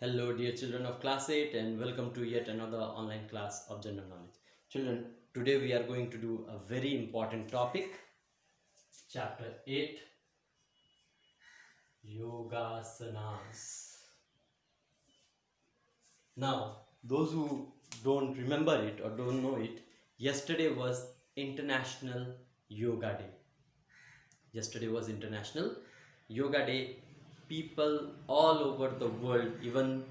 Hello, dear children of class 8, and welcome to yet another online class of general knowledge. Children, today we are going to do a very important topic, chapter 8, Yogasanas. Now, those who don't remember it or don't know it, yesterday was International Yoga Day. Yesterday was International Yoga Day. People all over the world, even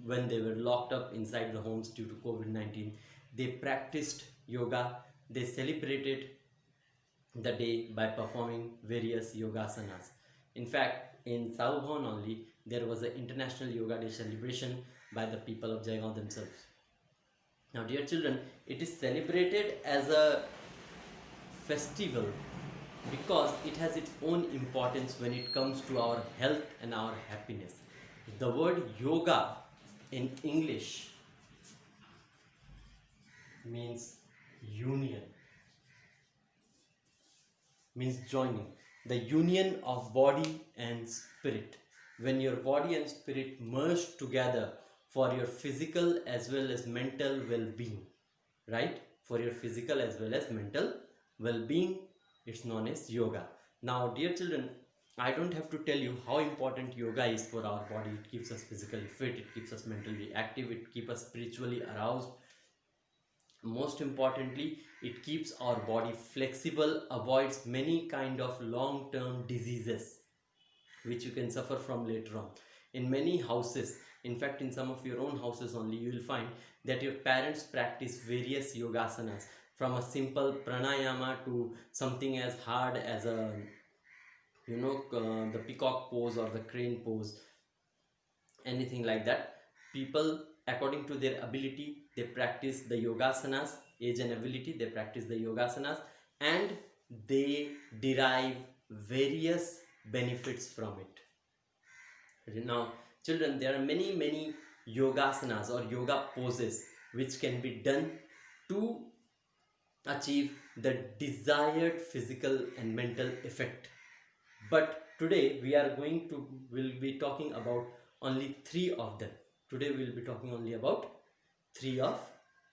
when they were locked up inside the homes due to COVID-19, they practiced yoga. They celebrated the day by performing various yogasanas. In fact, in Saubhan only, there was an International Yoga Day celebration by the people of Jaigaon themselves. Now, dear children, it is celebrated as a festival because it has its own importance when it comes to our health and our happiness. The word yoga in English means union, means joining, the union of body and spirit. When your body and spirit merge together for your physical as well as mental well-being, right? For your physical as well as mental well-being, it's known as yoga. Now, dear children, I don't have to tell you how important yoga is for our body. It keeps us physically fit, it keeps us mentally active, it keeps us spiritually aroused. Most importantly, it keeps our body flexible, avoids many kind of long-term diseases which you can suffer from later on. In many houses, in fact in some of your own houses only, you will find that your parents practice various yogasanas, from a simple pranayama to something as hard as a the peacock pose or the crane pose, anything like that. People, according to their ability, they practice the yogasanas. Age and ability, they practice the yogasanas, and they derive various benefits from it. Now, children, there are many yogasanas or yoga poses which can be done to achieve the desired physical and mental effect. But today will be talking about only 3 of them. Today we will be talking only about 3 of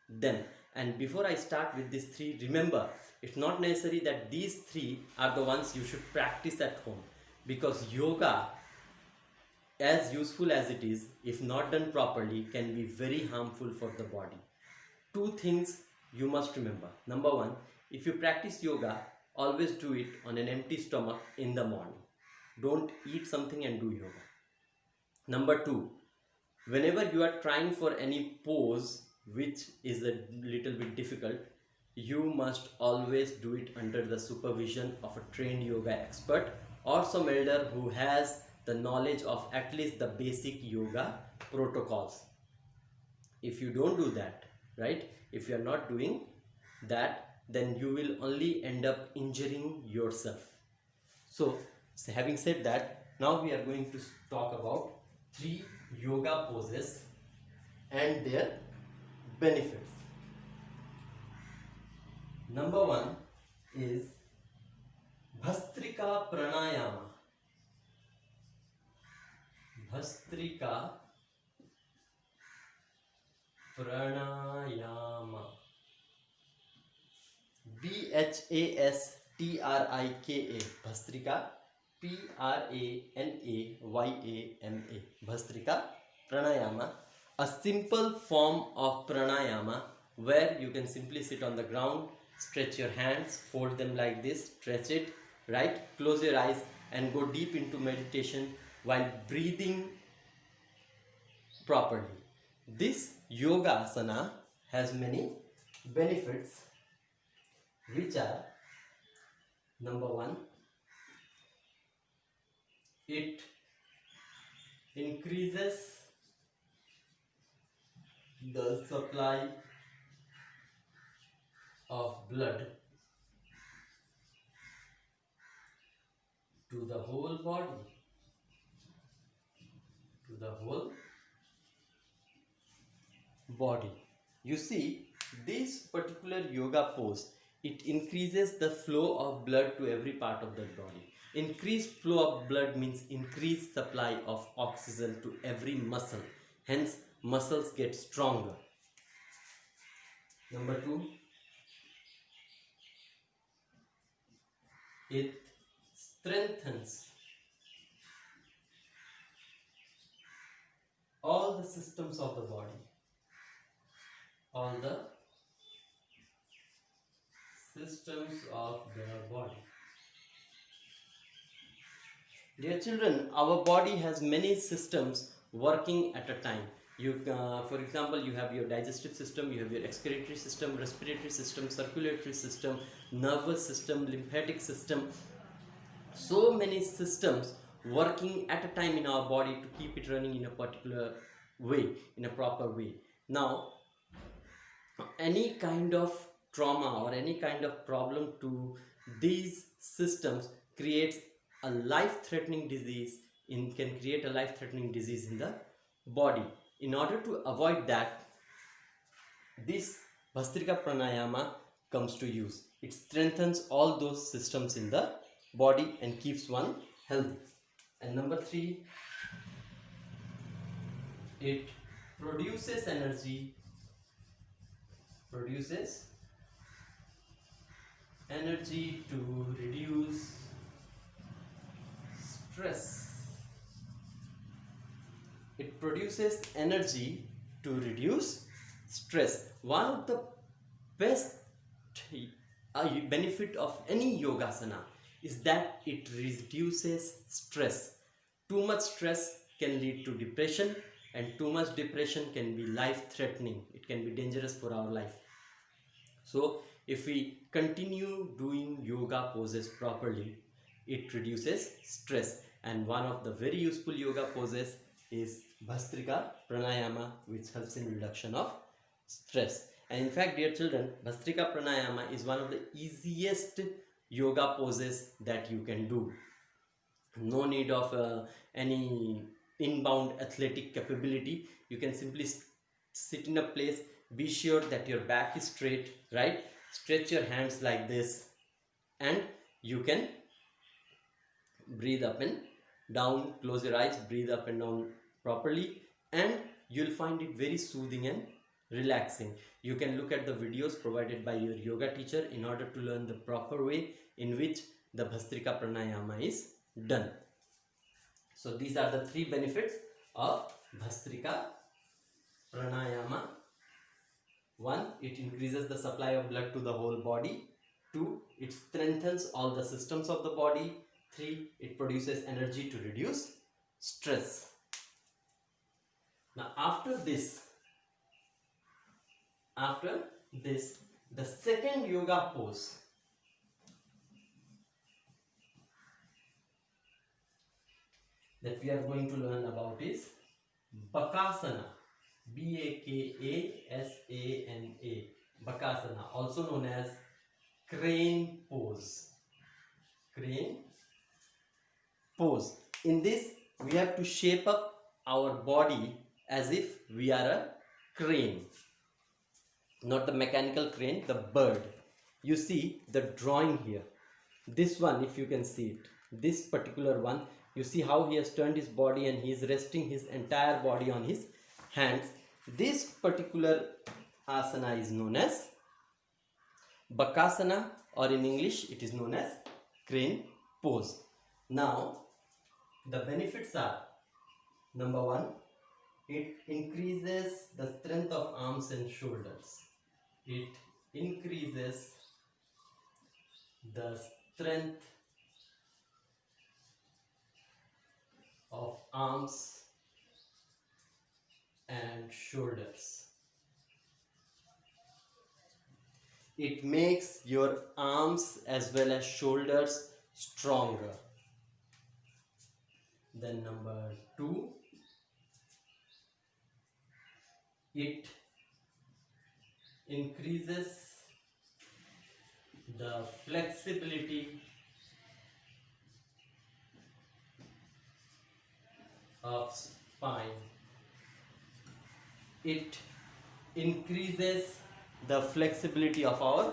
them. And before I start with these 3, remember, it's not necessary that these 3 are the ones you should practice at home, because yoga, as useful as it is, if not done properly, can be very harmful for the body. 2 things you must remember. Number 1, if you practice yoga, always do it on an empty stomach in the morning. Don't eat something and do yoga. Number 2, whenever you are trying for any pose which is a little bit difficult, you must always do it under the supervision of a trained yoga expert or some elder who has the knowledge of at least the basic yoga protocols. If you don't do that, right, if you are not doing that, then you will only end up injuring yourself. So having said that, now we are going to talk about 3 yoga poses and their benefits. Number 1 is Pacifica Pranayama. Pacifica Pranayama. Bhastrika. Bhastrika. Pranayama. Bhastrika Pranayama. A simple form of pranayama where you can simply sit on the ground, stretch your hands, fold them like this, stretch it, right? Close your eyes and go deep into meditation while breathing properly. This yogasana has many benefits, which are: number 1, it increases the supply of blood to the whole body, You see, this particular yoga pose It increases the flow of blood to every part of the body. Increased flow of blood means increased supply of oxygen to every muscle. Hence, muscles get stronger. Number 2, it strengthens all the systems of the body. All the systems of the body. Dear children, our body has many systems working at a time. For example, you have your digestive system, you have your excretory system, respiratory system, circulatory system, nervous system, lymphatic system. So many systems working at a time in our body to keep it running in a particular way, in a proper way. Now, any kind of trauma or any kind of problem to these systems creates a life-threatening disease can create a life-threatening disease in the body. In order to avoid that, this Bhastrika Pranayama comes to use. It strengthens all those systems in the body and keeps one healthy. And number 3, it produces energy to reduce stress. It produces energy to reduce stress. One of the best benefit of any yogasana is that it reduces stress. Too much stress can lead to depression, and too much depression can be life-threatening. It can be dangerous for our life. So if we continue doing yoga poses properly, it reduces stress. And one of the very useful yoga poses is Bhastrika Pranayama, which helps in reduction of stress. And in fact, dear children, Bhastrika Pranayama is one of the easiest yoga poses that you can do. No need of any inbound athletic capability. You can simply sit in a place, be sure that your back is straight, right? Stretch your hands like this, and you can breathe up and down, close your eyes, breathe up and down properly, and you'll find it very soothing and relaxing. You can look at the videos provided by your yoga teacher in order to learn the proper way in which the Bhastrika Pranayama is done. So these are the 3 benefits of Bhastrika Pranayama. 1, it increases the supply of blood to the whole body. 2, it strengthens all the systems of the body. 3, it produces energy to reduce stress. Now after this, the second yoga pose that we are going to learn about is Bakasana. Bakasana. Bakasana, also known as crane pose. Crane pose. In this, we have to shape up our body as if we are a crane. Not the mechanical crane, the bird. You see the drawing here. This one, if you can see it, this particular one, you see how he has turned his body and he is resting his entire body on his hands. This particular asana is known as Bakasana, or in English it is known as crane pose. Now the benefits are: number 1, it increases the strength of arms and shoulders. It increases the strength of arms and shoulders. It makes your arms as well as shoulders stronger. Then number 2, it increases the flexibility of spine. It increases the flexibility of our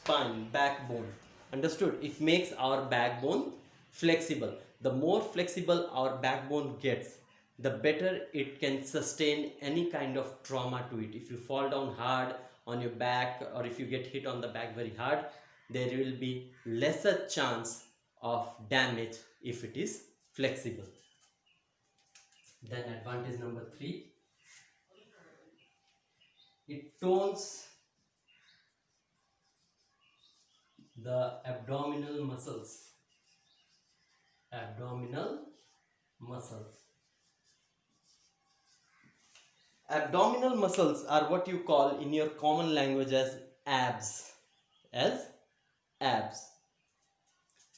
spine, backbone. Understood? It makes our backbone flexible. The more flexible our backbone gets, the better it can sustain any kind of trauma to it. If you fall down hard on your back, or if you get hit on the back very hard, there will be lesser chance of damage if it is flexible. Then advantage number 3, it tones the abdominal muscles. Abdominal muscles. Abdominal muscles are what you call in your common language as abs. As abs.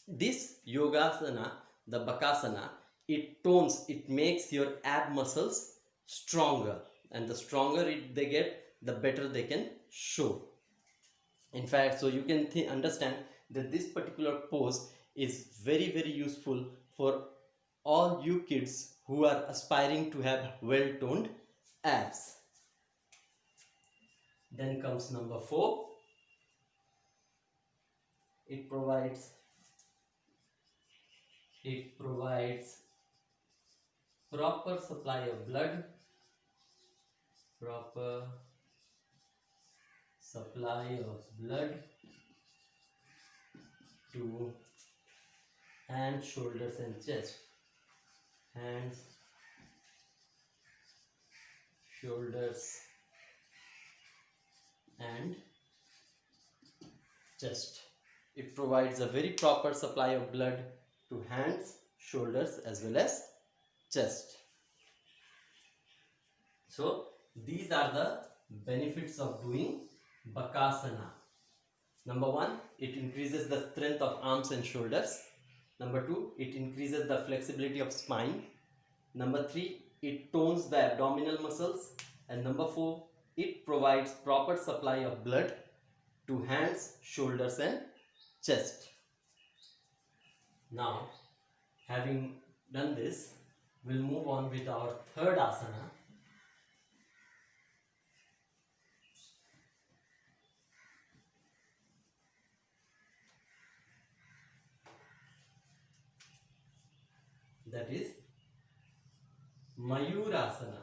This yogasana, the bakasana, it tones, it makes your ab muscles stronger, and the stronger they get, the better they can show. In fact, so you can understand that this particular pose is very useful for all you kids who are aspiring to have well toned abs. Then comes number 4. It provides proper supply of blood. Proper supply of blood to hands, shoulders and chest. Hands, shoulders and chest. It provides a very proper supply of blood to hands, shoulders as well as chest. So these are the benefits of doing bakasana. Number 1, it increases the strength of arms and shoulders. Number 2, it increases the flexibility of spine. Number 3, it tones the abdominal muscles. And number 4, it provides proper supply of blood to hands, shoulders and chest. Now, having done this, we'll move on with our third asana. That is Mayurasana.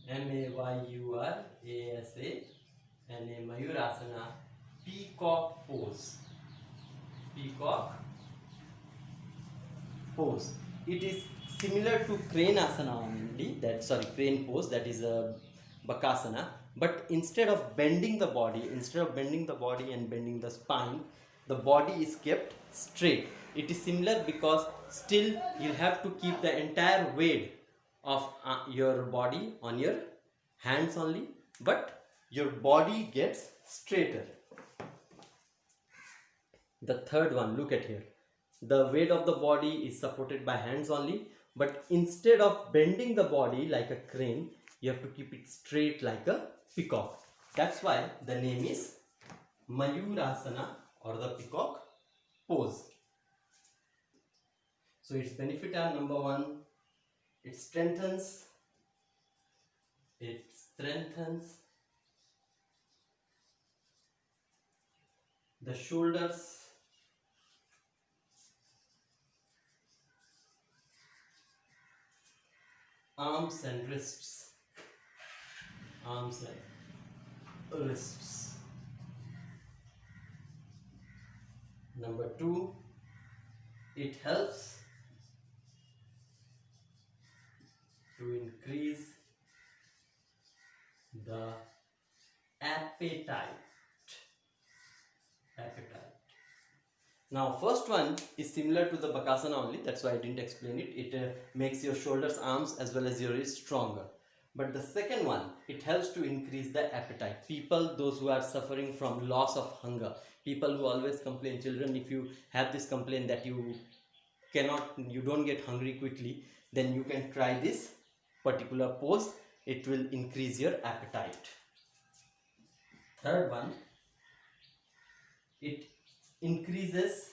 M-A-Y-U-R-A-S-A-N-A, Mayurasana, peacock pose. Peacock pose. It is similar to crane asana only, crane pose, that is a bakasana, but instead of bending the body and bending the spine, the body is kept straight. It is similar because still you'll have to keep the entire weight of your body on your hands only, but your body gets straighter. The third one, look at here. The weight of the body is supported by hands only, but instead of bending the body like a crane, you have to keep it straight like a peacock. That's why the name is Mayurasana, or the peacock pose. So its benefit are: number 1, it strengthens the shoulders, arms and wrists. Number 2, it helps to increase the appetite. Now, first one is similar to the bakasana only, that's why I didn't explain it. It makes your shoulders, arms as well as your wrists stronger. But the second one, it helps to increase the appetite. People, those who are suffering from loss of hunger, people who always complain, children, if you have this complaint that you don't get hungry quickly, then you can try this particular pose. It will increase your appetite. Third one, it increases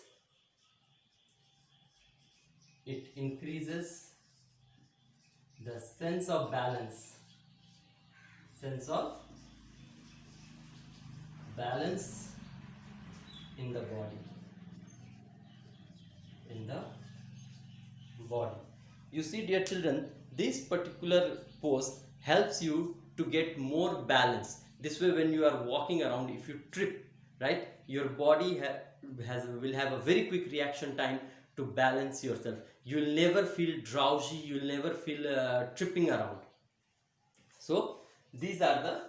the sense of balance in the body. In the body. You see, dear children, this particular pose helps you to get more balance. This way, when you are walking around, if you trip, right, your body will have a very quick reaction time to balance yourself. You'll never feel drowsy. You'll never feel tripping around. So these are the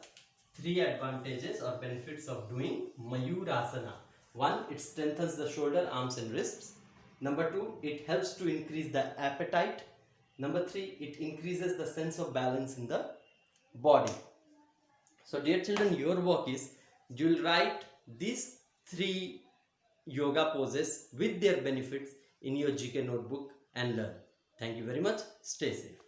three advantages or benefits of doing Mayurasana. One, it strengthens the shoulder, arms and wrists. Number two, it helps to increase the appetite. Number three, it increases the sense of balance in the body. So dear children, your work is you'll write these three yoga poses with their benefits in your GK notebook and learn. Thank you very much. Stay safe.